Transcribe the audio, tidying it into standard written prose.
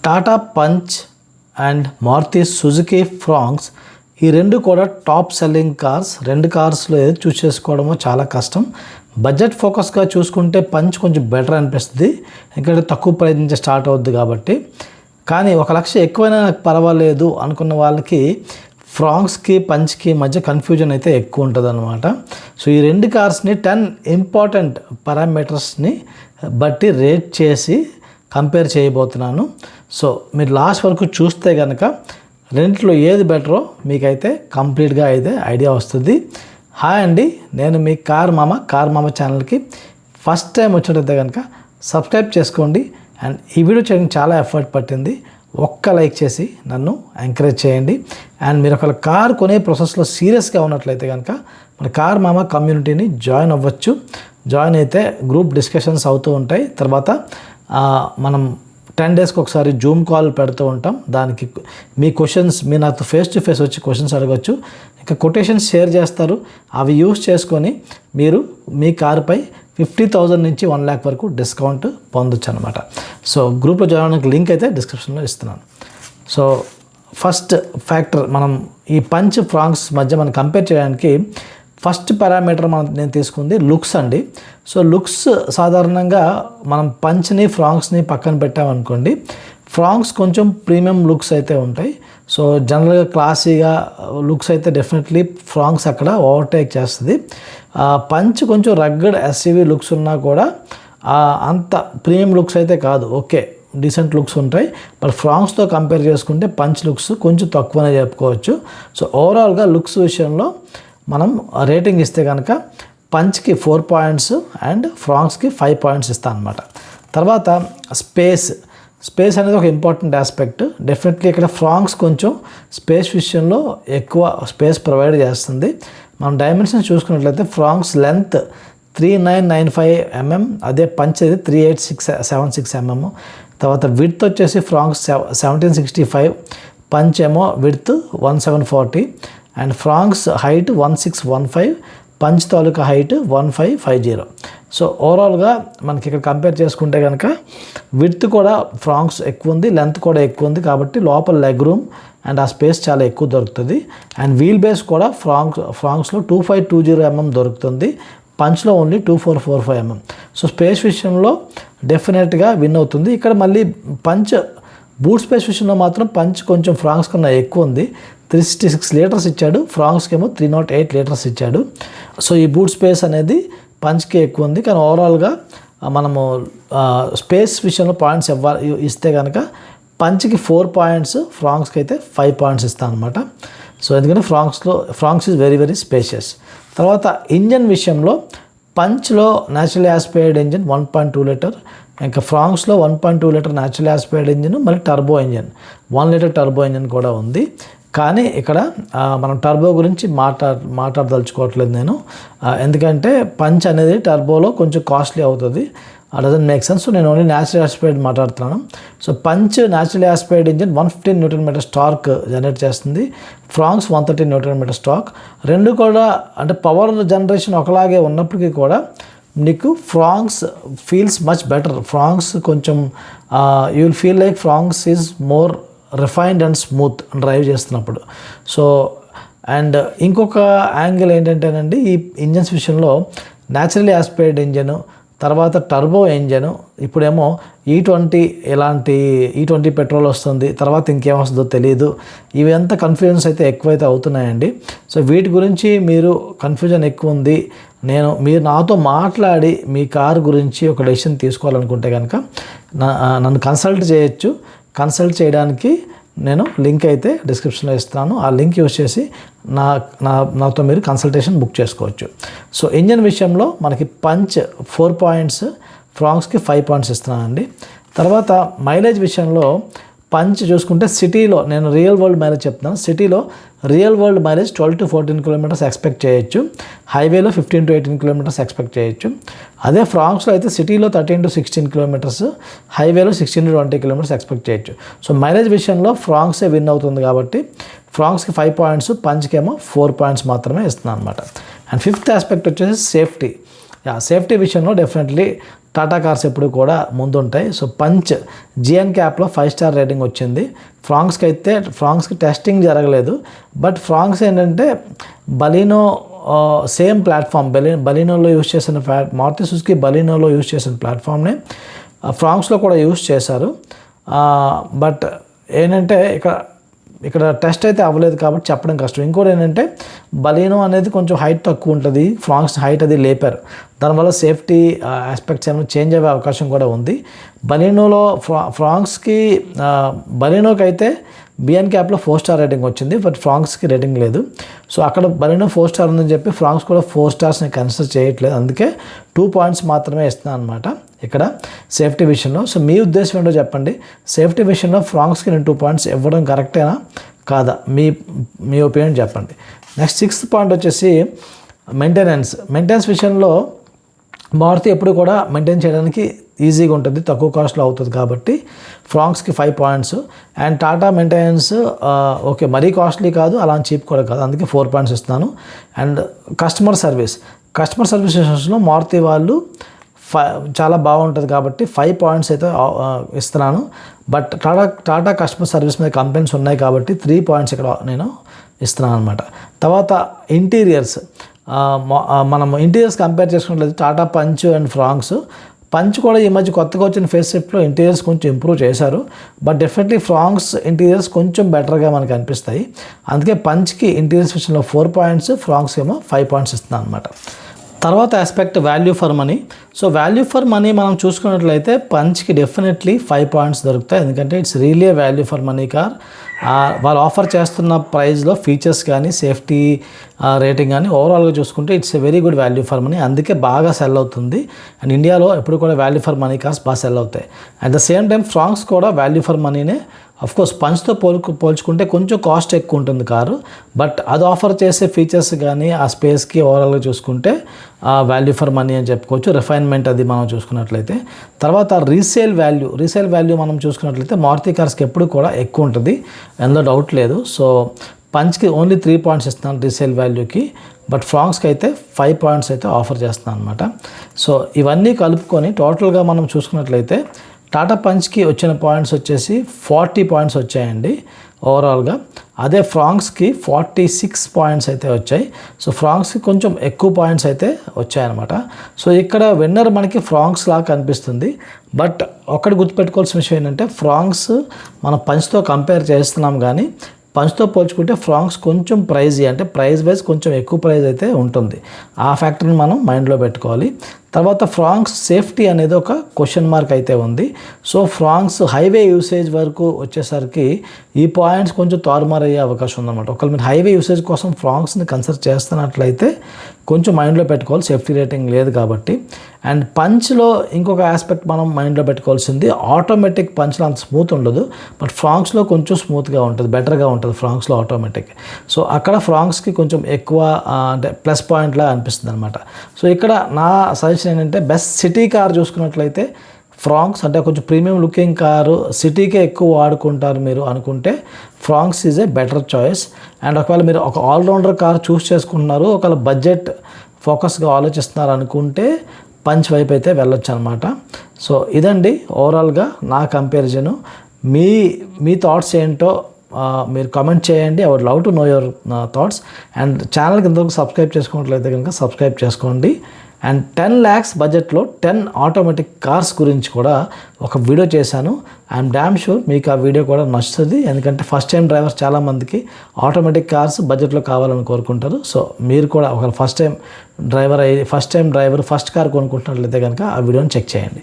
Tata Punch and Maruti Suzuki Fronx ఈ రెండు కూడా టాప్ సెల్లింగ్ కార్స్. రెండు కార్స్లో ఏది చూస్ చేసుకోవడమో చాలా కష్టం. బడ్జెట్ ఫోకస్గా చూసుకుంటే పంచ్ కొంచెం బెటర్ అనిపిస్తుంది, ఎందుకంటే తక్కువ ప్రైస్ నుంచి స్టార్ట్ అవుద్ది కాబట్టి. కానీ 1 లక్ష ఎక్కువైనా నాకు పర్వాలేదు అనుకున్న వాళ్ళకి ఫ్రాంక్స్కి పంచ్కి మధ్య కన్ఫ్యూజన్ అయితే ఎక్కువ ఉంటుంది అనమాట. సో ఈ రెండు కార్స్ని 10 ఇంపార్టెంట్ పారామీటర్స్ని బట్టి రేట్ చేసి కంపేర్ చేయబోతున్నాను. సో మీరు లాస్ట్ వరకు చూస్తే కనుక రెండిట్లో ఏది బెటరో మీకైతే కంప్లీట్గా అయితే ఐడియా వస్తుంది. హాయ్ అండి, నేను మీ కార్ మామ ఛానల్కి ఫస్ట్ టైం వచ్చినట్టయితే కనుక సబ్స్క్రైబ్ చేసుకోండి. అండ్ ఈ వీడియో చేయడానికి చాలా ఎఫర్ట్ పట్టింది. ఒక్క లైక్ చేసి నన్ను ఎంకరేజ్ చేయండి. అండ్ మీరు ఒక కార్ కొనే ప్రాసెస్లో సీరియస్గా ఉన్నట్లయితే కనుక మన కార్ మామ కమ్యూనిటీని జాయిన్ అవ్వచ్చు. జాయిన్ అయితే గ్రూప్ డిస్కషన్స్ అవుతూ ఉంటాయి. తర్వాత మనం 10 డేస్కి ఒకసారి జూమ్ కాల్ పెడుతూ ఉంటాం. దానికి మీ క్వశ్చన్స్ మీరు నాతో ఫేస్ టు ఫేస్ వచ్చి క్వశ్చన్స్ అడగచ్చు. ఇంకా కొటేషన్స్ షేర్ చేస్తారు. అవి యూస్ చేసుకొని మీరు మీ కారుపై 50,000 నుంచి 1 lakh వరకు డిస్కౌంట్ పొందొచ్చు అనమాట. సో గ్రూప్లో జాయిన్ అవ్వడానికి లింక్ అయితే డిస్క్రిప్షన్లో ఇస్తున్నాను. సో ఫస్ట్ ఫ్యాక్టర్, మనం ఈ పంచ్ ఫ్రాంక్స్ మధ్య మనం కంపేర్ చేయడానికి ఫస్ట్ పారామీటర్ నేను తీసుకుంది లుక్స్ అండి. సో లుక్స్ సాధారణంగా మనం పంచ్ని ఫ్రాంక్స్ని పక్కన పెట్టామనుకోండి, ఫ్రాంక్స్ కొంచెం ప్రీమియం లుక్స్ అయితే ఉంటాయి. సో జనరల్గా క్లాసీగా లుక్స్ అయితే డెఫినెట్లీ ఫ్రాంక్స్ అక్కడ ఓవర్టేక్ చేస్తుంది. పంచ్ కొంచెం రగ్గడ్ ఎస్యూవీ లుక్స్ ఉన్నా కూడా అంత ప్రీమియం లుక్స్ అయితే కాదు, ఓకే డీసెంట్ లుక్స్ ఉంటాయి. బట్ ఫ్రాంక్స్తో కంపేర్ చేసుకుంటే పంచ్ లుక్స్ కొంచెం తక్కువనే చెప్పుకోవచ్చు. సో ఓవరాల్గా లుక్స్ విషయంలో మనం రేటింగ్ ఇస్తే కనుక పంచ్కి 4 పాయింట్స్ అండ్ ఫ్రాంక్స్కి 5 పాయింట్స్ ఇస్తాను అనమాట. తర్వాత స్పేస్ అనేది ఒక ఇంపార్టెంట్ ఆస్పెక్ట్. డెఫినెట్లీ ఇక్కడ ఫ్రాంక్స్ కొంచెం స్పేస్ విషయంలో ఎక్కువ స్పేస్ ప్రొవైడ్ చేస్తుంది. మనం డైమెన్షన్స్ చూసుకున్నట్లయితే ఫ్రాంక్స్ లెంత్ 3995 mm, అదే పంచ్ అది 3876 mm. తర్వాత విడ్త్ వచ్చేసి ఫ్రాంక్స్ 1765, పంచ్ ఏమో width 1740 and Fronx height 1615, Punch తాలూకా హైట్ 1550. సో ఓవరాల్గా మనకి ఇక్కడ కంపేర్ చేసుకుంటే కనుక విడ్త్ కూడా ఫ్రాంక్స్ ఎక్కువ ఉంది, లెంత్ కూడా ఎక్కువ ఉంది. కాబట్టి లోపల లెగ్ రూమ్ అండ్ ఆ స్పేస్ చాలా ఎక్కువ దొరుకుతుంది. అండ్ వీల్ బేస్ కూడా ఫ్రాంక్స్లో 2520 mm దొరుకుతుంది, పంచ్లో ఓన్లీ 2445 mm. సో స్పేస్ విషయంలో డెఫినెట్గా విన్ అవుతుంది. ఇక్కడ మళ్ళీ పంచ్ బూట్ స్పేస్ విషయంలో మాత్రం పంచ్ కొంచెం ఫ్రాంక్స్ కన్నా ఎక్కువ ఉంది. 366 లీటర్స్ ఇచ్చాడు, ఫ్రాంక్స్కి ఏమో 308 లీటర్స్ ఇచ్చాడు. సో ఈ బూట్ స్పేస్ అనేది పంచ్కి ఎక్కువ ఉంది. కానీ ఓవరాల్గా మనము స్పేస్ విషయంలో పాయింట్స్ ఇస్తే కనుక పంచ్కి 4 పాయింట్స్, ఫ్రాంక్స్కి అయితే 5 పాయింట్స్ ఇస్తాను అనమాట. సో ఎందుకంటే Fronx is very very spacious. తర్వాత ఇంజన్ విషయంలో పంచ్లో న్యాచురల్ యాస్పైర్డ్ ఇంజిన్ 1.2 లీటర్, ఇంకా ఫ్రాంక్స్లో 1.2 లీటర్ న్యాచురల్ యాస్పైర్డ్ ఇంజిన్, మళ్ళీ turbo engine 1 litre turbo engine కూడా ఉంది. కానీ ఇక్కడ మనం టర్బో గురించి మాట్లాడదలుచుకోవట్లేదు నేను, ఎందుకంటే పంచ్ అనేది టర్బోలో కొంచెం కాస్ట్లీ అవుతుంది. Doesn't make sense. నేను ఓన్లీ న్యాచురల్ యాస్పైర్డ్ మాట్లాడుతున్నాను. So Punch natural aspirated engine 115 Nm torque generate చేస్తుంది, ఫ్రాంక్స్ 113 Nm టార్క్. రెండు కూడా అంటే పవర్ జనరేషన్ ఒకలాగే ఉన్నప్పటికీ కూడా నీకు Fronx feels much better. Fronx కొంచెం you will feel like Fronx is more refined and smooth drive చేస్తున్నప్పుడు. సో అండ్ ఇంకొక యాంగిల్ ఏంటంటేనండి, ఈ ఇంజన్స్ విషయంలో న్యాచురల్ యాస్పైర్డ్ ఇంజను, తర్వాత టర్బో ఇంజను, ఇప్పుడేమో E20 పెట్రోల్ వస్తుంది, తర్వాత ఇంకేమొస్తుందో తెలియదు. ఇవంతా కన్ఫ్యూజన్స్ అయితే ఎక్కువైతే అవుతున్నాయండి. సో వీటి గురించి మీరు కన్ఫ్యూజన్ ఎక్కువ ఉంది, మీరు నాతో మాట్లాడి మీ కారు గురించి ఒక డెసిషన్ తీసుకోవాలనుకుంటే కనుక నన్ను కన్సల్ట్ చేయొచ్చు. కన్సల్ట్ చేయడానికి నేను లింక్ అయితే డిస్క్రిప్షన్లో ఇస్తాను. ఆ లింక్ యూజ్ చేసి నాతో మీరు కన్సల్టేషన్ బుక్ చేసుకోవచ్చు. సో ఇంజన్ విషయంలో మనకి పంచ్ 4 పాయింట్స్, ఫ్రాంక్స్కి 5 పాయింట్స్ ఇస్తున్నానండి. తర్వాత మైలేజ్ విషయంలో పంచ్ చూసుకుంటే సిటీలో, నేను రియల్ వరల్డ్ మైలేజ్ చెప్తున్నాను, సిటీలో real world mileage 12 to 14 kilometers expect చేయొచ్చు, హైవేలో 15 to 18 kilometers ఎక్స్పెక్ట్ చేయొచ్చు. అదే ఫ్రాంక్స్లో అయితే సిటీలో 13 to 16 kilometers, హైవేలో 16 to 20 kilometers ఎక్స్పెక్ట్ చేయొచ్చు. సో మైలేజ్ విషయంలో ఫ్రాంక్సే విన్ అవుతుంది కాబట్టి ఫ్రాంక్స్కి 5 పాయింట్స్, పంచ్కి ఏమో 4 పాయింట్స్ మాత్రమే ఇస్తున్నాను అనమాట. అండ్ ఫిఫ్త్ ఆస్పెక్ట్ వచ్చేసి సేఫ్టీ. సేఫ్టీ విషయంలో డెఫినెట్లీ టాటా కార్స్ ఎప్పుడు కూడా ముందుంటాయి. సో పంచ్ జిఎన్ క్యాప్లో 5 స్టార్ రేటింగ్ వచ్చింది. ఫ్రాంక్స్కి టెస్టింగ్ జరగలేదు. బట్ ఫ్రాంక్స్ ఏంటంటే బలీనో సేమ్ ప్లాట్ఫామ్ బలీనోలో యూజ్ చేసిన మారుతి సుజుకి బలీనోలో యూజ్ చేసిన ప్లాట్ఫామ్ని ఫ్రాంక్స్లో కూడా యూజ్ చేశారు. బట్ ఏంటంటే ఇక్కడ టెస్ట్ అయితే అవ్వలేదు కాబట్టి చెప్పడం కష్టం. ఇంకోటి ఏంటంటే బలీనో అనేది కొంచెం హైట్ తక్కువ ఉంటుంది, ఫ్రాంక్స్ హైట్ అది లేపారు. దానివల్ల సేఫ్టీ ఆస్పెక్ట్స్ ఏమైనా చేంజ్ అయ్యే అవకాశం కూడా ఉంది. బలీనోలో బలీనోకి అయితే బిఎన్ క్యాప్లో 4 స్టార్ రేటింగ్ వచ్చింది, బట్ ఫ్రాంక్స్కి రేటింగ్ లేదు. సో అక్కడ బలీనో 4 స్టార్ ఉందని చెప్పి ఫ్రాంక్స్ కూడా 4 స్టార్స్ని కన్సిడర్ చేయట్లేదు. అందుకే 2 పాయింట్స్ మాత్రమే ఇస్తున్నాను అనమాట ఇక్కడ సేఫ్టీ విషయంలో. సో మీ ఉద్దేశం ఏంటో చెప్పండి. సేఫ్టీ విషయంలో ఫ్రాంక్స్కి నేను 2 పాయింట్స్ ఇవ్వడం కరెక్టేనా కాదా, మీ ఒపీనియన్ చెప్పండి. నెక్స్ట్ 6th పాయింట్ వచ్చేసి మెయింటెనెన్స్ విషయంలో మారుతి ఎప్పుడు కూడా మెయింటైన్ చేయడానికి ఈజీగా ఉంటుంది, తక్కువ కాస్ట్లో అవుతుంది కాబట్టి ఫ్రాంక్స్కి 5 points. And Tata maintenance okay మరీ కాస్ట్లీ కాదు, అలా చీప్ కూడా కాదు, అందుకే 4 పాయింట్స్ ఇస్తున్నాను. అండ్ కస్టమర్ సర్వీస్ విషయంలో మారుతి వాళ్ళు చాలా బాగుంటుంది కాబట్టి 5 పాయింట్స్ అయితే ఇస్తున్నాను. బట్ టాటా కస్టమర్ సర్వీస్ మీద కంప్లైంట్స్ ఉన్నాయి కాబట్టి 3 పాయింట్స్ ఇక్కడ నేను ఇస్తున్నాను అనమాట. తర్వాత ఇంటీరియర్స్, మనం ఇంటీరియర్స్ కంపేర్ చేసుకున్నట్లయితే టాటా పంచ్ అండ్ ఫ్రాంక్స్ కూడా ఈ మధ్య కొత్తగా వచ్చిన ఫేస్ షిఫ్ట్లో ఇంటీరియర్స్ కొంచెం ఇంప్రూవ్ చేశారు. బట్ డెఫినెట్లీ ఫ్రాంక్స్ ఇంటీరియర్స్ కొంచెం బెటర్గా మనకు అనిపిస్తాయి. అందుకే పంచ్కి ఇంటీరియర్స్ విషయంలో 4 పాయింట్స్, ఫ్రాంక్స్ ఏమో 5 పాయింట్స్ ఇస్తున్నాను అనమాట. తర్వాత aspect value for money. So value for money మనం చూసుకున్నట్లయితే పంచ్కి డెఫినెట్లీ 5 పాయింట్స్ దొరుకుతాయి. ఎందుకంటే it's really a value for money car. వాళ్ళు ఆఫర్ చేస్తున్న ప్రైస్లో ఫీచర్స్ కానీ సేఫ్టీ రేటింగ్ కానీ ఓవరాల్గా చూసుకుంటే it's a very good value for money. అందుకే బాగా సెల్ అవుతుంది. అండ్ ఇండియాలో ఎప్పుడు కూడా వాల్యూ ఫర్ మనీ కార్స్ బాగా సెల్ అవుతాయి. At the same time Fronx కూడా వాల్యూ ఫర్ మనీనే. అఫ్కోర్స్ పంచ్తో పోల్చుకుంటే కొంచెం కాస్ట్ ఎక్కువ ఉంటుంది కారు, బట్ అది ఆఫర్ చేసే ఫీచర్స్ కానీ ఆ స్పేస్కి ఓవరాల్గా చూసుకుంటే వాల్యూ ఫర్ మనీ అని చెప్పుకోవచ్చు. రిఫైన్మెంట్ అది మనం చూసుకున్నట్లయితే. తర్వాత రీసేల్ వాల్యూ మనం చూసుకున్నట్లయితే మారుతి కార్స్కి ఎప్పుడు కూడా ఎక్కువ ఉంటుంది, ఎందులో డౌట్ లేదు. సో పంచ్కి ఓన్లీ 3 పాయింట్స్ ఇస్తున్నాను రీసేల్ వాల్యూకి, బట్ ఫ్రాంక్స్కి అయితే 5 పాయింట్స్ అయితే ఆఫర్ చేస్తున్నాను అనమాట. సో ఇవన్నీ కలుపుకొని టోటల్గా మనం చూసుకున్నట్లయితే టాటా పంచ్కి వచ్చిన పాయింట్స్ వచ్చేసి 40 పాయింట్స్ వచ్చాయండి ఓవరాల్గా. అదే ఫ్రాంక్స్కి 46 పాయింట్స్ అయితే వచ్చాయి. సో ఫ్రాంక్స్కి కొంచెం ఎక్కువ పాయింట్స్ అయితే వచ్చాయన్నమాట. సో ఇక్కడ విన్నర్ మనకి ఫ్రాంక్స్ లాగా కనిపిస్తుంది. బట్ ఒక్కటి గుర్తుపెట్టుకోవాల్సిన విషయం ఏంటంటే ఫ్రాంక్స్ మనం పంచ్తో కంపేర్ చేస్తున్నాం, కానీ పంచ్తో పోల్చుకుంటే ఫ్రాంక్స్ కొంచెం ప్రైజీ, అంటే ప్రైస్ వైజ్ కొంచెం ఎక్కువ ప్రైస్ అయితే ఉంటుంది. ఆ ఫ్యాక్టర్ని మనం మైండ్లో పెట్టుకోవాలి. తర్వాత ఫ్రాంక్స్ సేఫ్టీ అనేది ఒక క్వశ్చన్ మార్క్ అయితే ఉంది. సో ఫ్రాంక్స్ హైవే యూసేజ్ వరకు వచ్చేసరికి ఈ పాయింట్స్ కొంచెం తారుమారయ్యే అవకాశం ఉందన్నమాట. ఒకవేళ మీరు హైవే యూసేజ్ కోసం ఫ్రాంక్స్ని కన్సిడర్ చేస్తున్నట్లయితే కొంచెం మైండ్లో పెట్టుకోవాలి, సేఫ్టీ రేటింగ్ లేదు కాబట్టి. అండ్ పంచ్లో ఇంకొక ఆస్పెక్ట్ మనం మైండ్లో పెట్టుకోవాల్సింది, ఆటోమేటిక్ పంచ్లో అంత స్మూత్ ఉండదు, బట్ ఫ్రాంక్స్లో కొంచెం స్మూత్గా ఉంటుంది, బెటర్గా ఉంటుంది ఫ్రాంక్స్లో ఆటోమేటిక్. సో అక్కడ ఫ్రాంక్స్కి కొంచెం ఎక్కువ అంటే ప్లస్ పాయింట్లా అనిపిస్తుంది అనమాట. సో ఇక్కడ నా సజెషన్ ఏంటంటే బెస్ట్ సిటీ కార్ చూసుకున్నట్లయితే ఫ్రాంక్స్, అంటే కొంచెం ప్రీమియం లుకింగ్ కారు, సిటీకే ఎక్కువ వాడుకుంటారు మీరు అనుకుంటే Fronx is a better choice. And ఒకవేళ మీరు ఒక ఆల్రౌండర్ కార్ చూస్ చేసుకుంటున్నారు, ఒకవేళ బడ్జెట్ ఫోకస్గా ఆలోచిస్తున్నారు అనుకుంటే పంచ్ వైపు అయితే వెళ్ళొచ్చు అనమాట. సో ఇదండి ఓవరాల్గా నా కంపారిజను. మీ థాట్స్ ఏంటో మీరు కామెంట్ చేయండి. I would love to know your thoughts. And ఛానల్కి ఇంతవరకు సబ్స్క్రైబ్ చేసుకున్నట్లయితే కనుక సబ్స్క్రైబ్ చేసుకోండి. అండ్ 10 lakhs బడ్జెట్లో 10 ఆటోమేటిక్ కార్స్ గురించి కూడా ఒక వీడియో చేశాను. ఐఎమ్ డామ్ షూర్ మీకు ఆ వీడియో కూడా నచ్చుతుంది, ఎందుకంటే ఫస్ట్ టైం డ్రైవర్స్ చాలామందికి ఆటోమేటిక్ కార్స్ బడ్జెట్లో కావాలని కోరుకుంటారు. సో మీరు కూడా ఒక first time driver first car కొనుక్కుంటున్నట్లయితే కనుక ఆ వీడియోని చెక్ చేయండి.